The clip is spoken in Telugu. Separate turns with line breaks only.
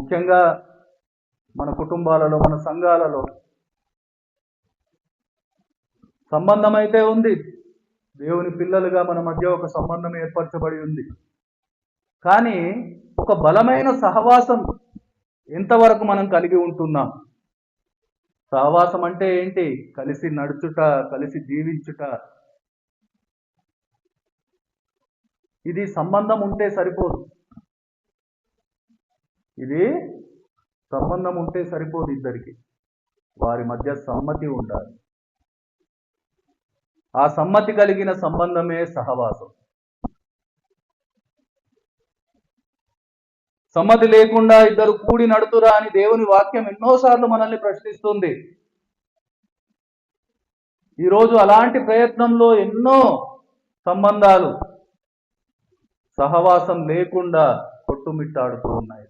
ముఖ్యంగా మన కుటుంబాలలో, మన సంఘాలలో సంబంధం అయితే ఉంది. దేవుని పిల్లలుగా మన మధ్య ఒక సంబంధం ఏర్పరచబడి ఉంది. కానీ ఒక బలమైన సహవాసం ఎంతవరకు మనం కలిగి ఉంటున్నాం? సహవాసం అంటే ఏంటి? కలిసి నడుచుట, కలిసి జీవించుట. ఇది సంబంధం ఉంటే సరిపోదు. ఇది సంబంధం ఉంటే సరిపోదు. ఇద్దరికి వారి మధ్య సమ్మతి ఉండాలి. ఆ సమ్మతి కలిగిన సంబంధమే సహవాసం. సమ్మతి లేకుండా ఇద్దరు కూడి నడుతురా అని దేవుని వాక్యం ఎన్నోసార్లు మనల్ని ప్రశ్నిస్తుంది. ఈరోజు అలాంటి ప్రయత్నంలో ఎన్నో సంబంధాలు సహవాసం లేకుండా కొట్టుమిట్టాడుతూ ఉన్నాయి.